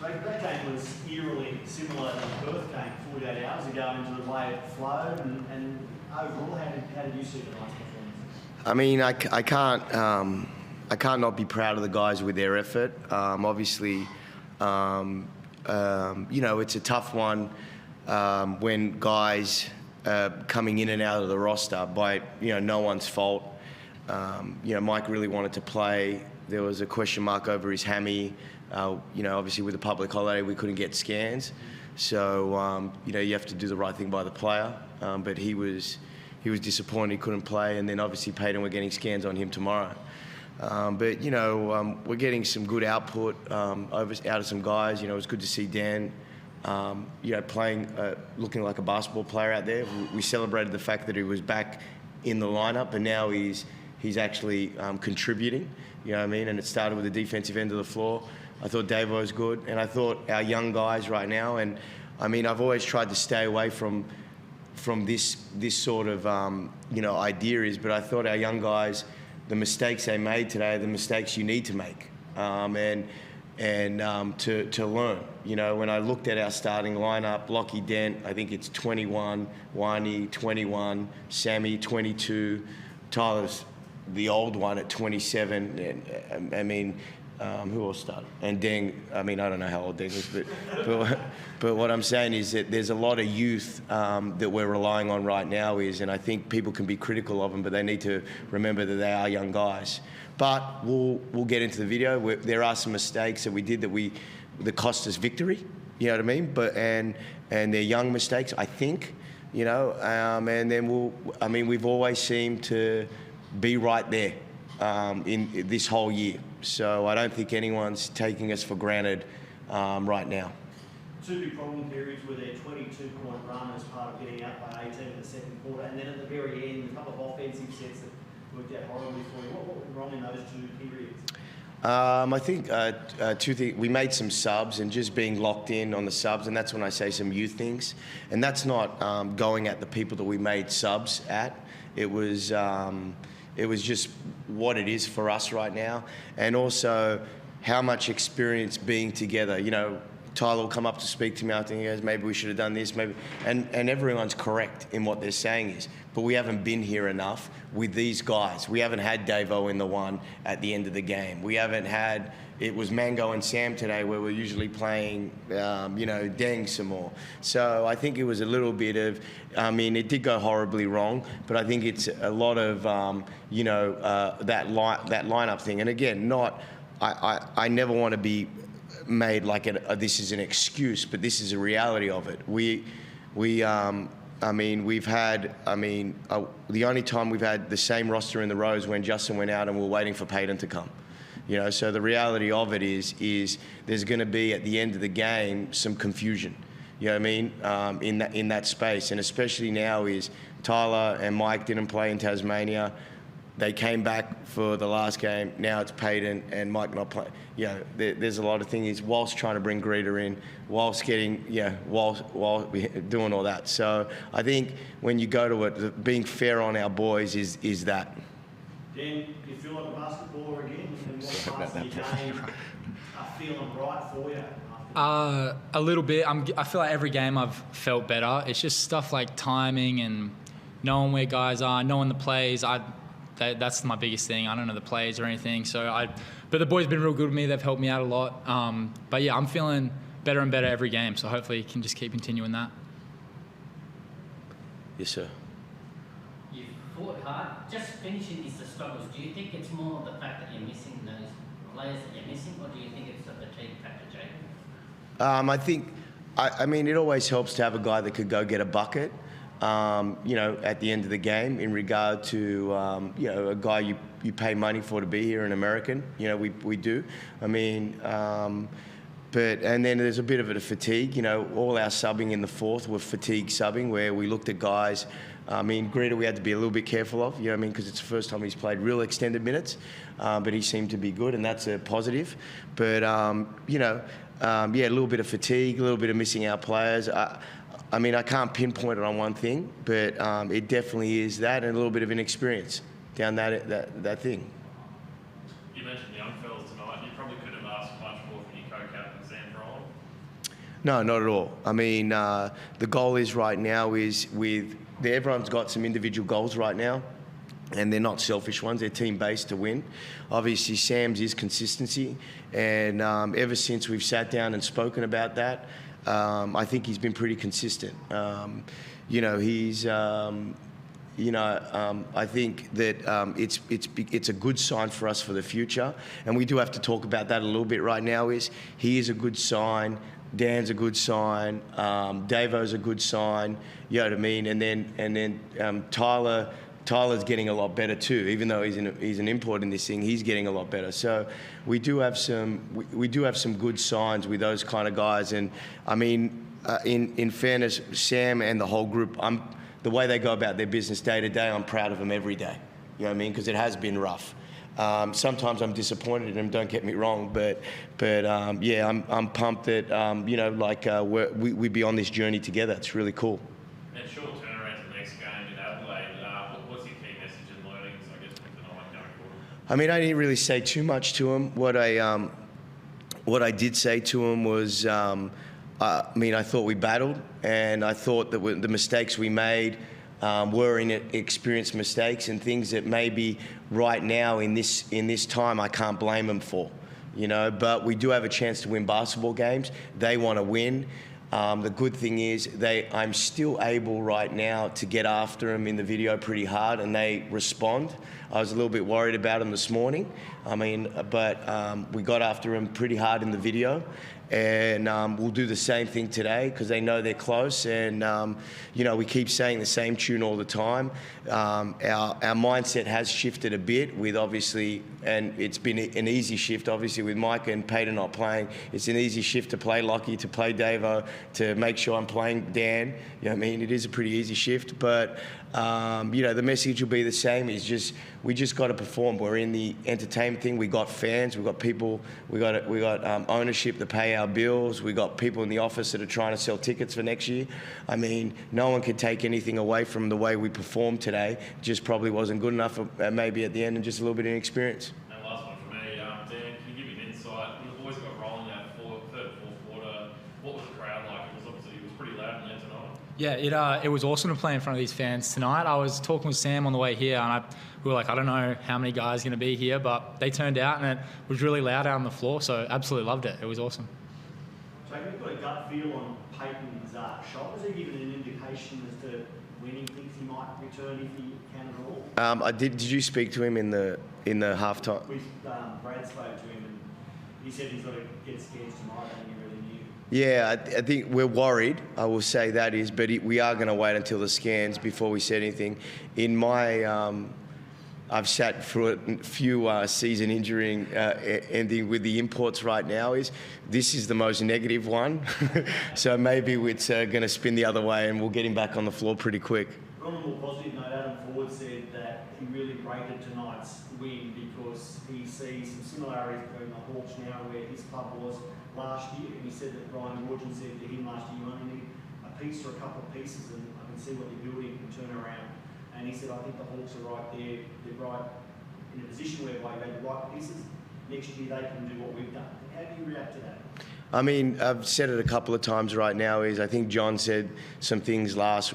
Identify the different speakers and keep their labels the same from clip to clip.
Speaker 1: That game was eerily similar to the Perth game 48 hours ago into the way it flowed, and overall, how did you see tonight's performance?
Speaker 2: I mean, I can't not be proud of the guys with their effort. Obviously, it's a tough one when guys coming in and out of the roster by no one's fault. Mike really wanted to play. There was a question mark over his hammy. Obviously with the public holiday, we couldn't get scans. So, you have to do the right thing by the player. But he was disappointed he couldn't play. And then obviously Payton, we're getting scans on him tomorrow. We're getting some good output out of some guys. It was good to see Dan, playing, looking like a basketball player out there. We celebrated the fact that he was back in the lineup, and now he's actually contributing. You know what I mean? And it started with the defensive end of the floor. I thought Davo was good, and I thought our young guys right now. And I mean, I've always tried to stay away from this sort of idea is, but I thought our young guys, the mistakes they made today, are the mistakes you need to make, and to learn. When I looked at our starting lineup, Lockie Dent, I think it's 21, Wani 21, Sammy 22, Tyler's the old one at 27. And I mean, who else started? And Deng, I mean, I don't know how old Deng is, but what I'm saying is that there's a lot of youth that we're relying on right now and I think people can be critical of them, but they need to remember that they are young guys. But we'll get into the video. There are some mistakes that we did that cost us victory. You know what I mean? And they're young mistakes, I think. And then we've always seemed to be right there in this whole year. So I don't think anyone's taking us for granted right now.
Speaker 1: Two big problem periods were their 22-point run as part of getting out by 18 in the second quarter, and then at the very end, a couple of offensive sets that worked out horribly for you. What went wrong in those two periods?
Speaker 2: I think two things. We made some subs and just being locked in on the subs, and that's when I say some youth things. And that's not going at the people that we made subs at. It was just what it is for us right now, and also how much experience being together. Tyler will come up to speak to me after and he goes, maybe we should have done this, maybe. And everyone's correct in what they're saying is, but we haven't been here enough with these guys. We haven't had Davo in the one at the end of the game. We haven't had, it was Mango and Sam today where we're usually playing, Deng some more. So I think it was a little bit of, it did go horribly wrong, but I think it's a lot of, that lineup thing. And again, I never want to be made like this is an excuse, but this is a reality of it. The only time we've had the same roster in the row is when Justin went out and we were waiting for Payton to come. So the reality of it is there's going to be at the end of the game some confusion. You know what I mean? In that space, and especially now is Tyler and Mike didn't play in Tasmania. They came back for the last game. Now it's Payton and Mike not playing. There's a lot of things. Whilst trying to bring Grida in, whilst getting, while doing all that. So I think when you go to it, being fair on our boys is that.
Speaker 1: Dan, do you feel like a basketballer again? And what parts of your game are feeling right for you?
Speaker 3: A little bit. I feel like every game I've felt better. It's just stuff like timing and knowing where guys are, knowing the plays. That's my biggest thing. I don't know the plays or anything. But the boys have been real good with me. They've helped me out a lot. But yeah, I'm feeling better and better every game. So hopefully you can just keep continuing that.
Speaker 2: Yes, sir.
Speaker 4: You've fought hard. Just finishing is the struggles. Do you think it's more the fact that you're missing those players that you're missing, or do you think it's the fatigue factor, Jake?
Speaker 2: I think, it always helps to have a guy that could go get a bucket. At the end of the game, in regard to, a guy you pay money for to be here, an American, we do. And then there's a bit of a fatigue, all our subbing in the fourth were fatigue subbing, where we looked at guys. Grida we had to be a little bit careful of, because it's the first time he's played real extended minutes, but he seemed to be good, and that's a positive. But, a little bit of fatigue, a little bit of missing out players. I can't pinpoint it on one thing, but it definitely is that, and a little bit of inexperience down that thing.
Speaker 5: You mentioned young fellas tonight. You probably could have asked much more from your co-captain Sam Froling?
Speaker 2: No, not at all. I mean, the goal is right now is everyone's got some individual goals right now, and they're not selfish ones. They're team-based to win. Obviously, Sam's is consistency, and ever since we've sat down and spoken about that, I think he's been pretty consistent. He's. I think that it's a good sign for us for the future, and we do have to talk about that a little bit right now. He is a good sign. Dan's a good sign. Davo's a good sign. You know what I mean? And then Tyler's getting a lot better too. Even though he's an import in this thing, he's getting a lot better. So we do have some good signs with those kind of guys. And I mean, in fairness, Sam and the whole group, the way they go about their business day to day, I'm proud of them every day. You know what I mean? Because it has been rough. Sometimes I'm disappointed in them, don't get me wrong, but yeah, I'm pumped that we'd be on this journey together. It's really cool.
Speaker 5: And short turnaround to the next game in Adelaide. What's your key message and learnings, I guess, from tonight going forward?
Speaker 2: I mean, I didn't really say too much to him. What I did say to him was, I thought we battled, and I thought that the mistakes we made were inexperienced mistakes and things that maybe right now in this time I can't blame them for, But we do have a chance to win basketball games. They want to win. The good thing is I'm still able right now to get after them in the video pretty hard, and they respond. I was a little bit worried about them this morning. But we got after them pretty hard in the video. And we'll do the same thing today because they know they're close. And, we keep saying the same tune all the time. Our mindset has shifted a bit with obviously, and it's been an easy shift, obviously, with Micah and Peter not playing. It's an easy shift to play Lockie, to play Davo, to make sure I'm playing Dan. You know what I mean? It is a pretty easy shift. But, the message will be the same. We just got to perform. We're in the entertainment thing. We got fans. We got people. We got ownership to pay our bills. We got people in the office that are trying to sell tickets for next year. I mean, no one can take anything away from the way we performed today. Just probably wasn't good enough, maybe at the end, and just a little bit of inexperience.
Speaker 5: And last one for me, Dan, can you give me an insight? When the boys got rolling that third, fourth quarter, what was the crowd like? It was pretty loud in there tonight.
Speaker 3: Yeah, it was awesome to play in front of these fans tonight. I was talking with Sam on the way here, and we were like, I don't know how many guys are going to be here, but they turned out, and it was really loud out on the floor, so absolutely loved it. It was awesome.
Speaker 1: So you've got a gut feel on Peyton's shot. Was he given an indication as to when he thinks he might return if he can at all?
Speaker 2: Did you speak to him in the halftime?
Speaker 1: Brad spoke to him, and he said he's got to get scans tomorrow. I think he really knew.
Speaker 2: Yeah, I think we're worried. I will say that is, but we are going to wait until the scans before we say anything. In my I've sat through a few season injury ending with the imports right now. This is the most negative one, so maybe it's going to spin the other way, and we'll get him back on the floor pretty quick.
Speaker 1: On a more positive note, Adam Ford said that he really rated tonight's win because he sees some similarities between the Hawks now and where his club was last year. And he said that Brian Warden said to him last year, you only need a piece or a couple of pieces, and I can see what you're building can turn around. And he said, I think the Hawks are right there. They're right in a position whereby they have the right pieces. Next year they can do what we've done. How do you react to that?
Speaker 2: I mean, I've said it a couple of times right now. I think John said some things last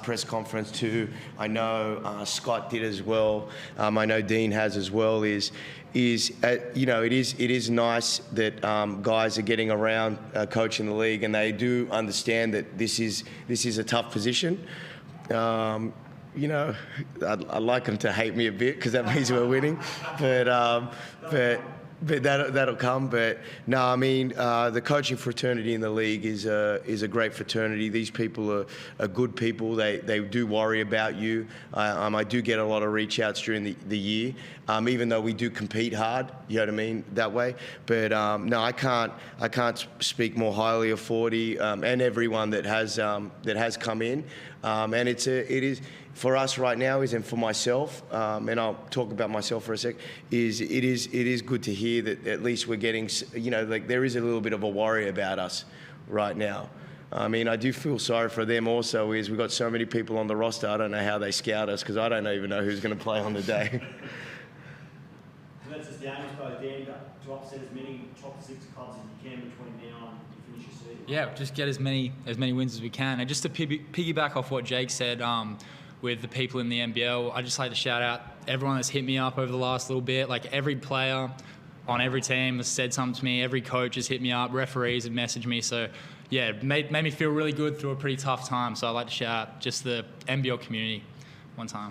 Speaker 2: press conference too. I know Scott did as well. I know Dean has as well. It is nice that guys are getting around coaching the league, and they do understand that this is a tough position. I'd like them to hate me a bit because that means we're winning, but that'll come. But no, I mean the coaching fraternity in the league is a great fraternity. These people are good people. They do worry about you. I do get a lot of reach outs during the year, even though we do compete hard. You know what I mean, that way. But no, I can't speak more highly of 40 and everyone that has come in. And it is for us right now and for myself, and I'll talk about myself for a sec. It is good to hear that at least we're getting, there is a little bit of a worry about us right now. I mean, I do feel sorry for them also. We've got so many people on the roster. I don't know how they scout us because I don't even know who's going to play on the day.
Speaker 1: That's just the aim, I suppose, Dan, to upset as many the top 6 clubs as you can between now and you finish your season.
Speaker 3: Yeah, just get as many wins as we can. And just to piggyback off what Jake said, with the people in the NBL, I'd just like to shout out everyone that's hit me up over the last little bit. Like every player on every team has said something to me. Every coach has hit me up. Referees have messaged me. So yeah, made me feel really good through a pretty tough time. So I'd like to shout out just the NBL community one time.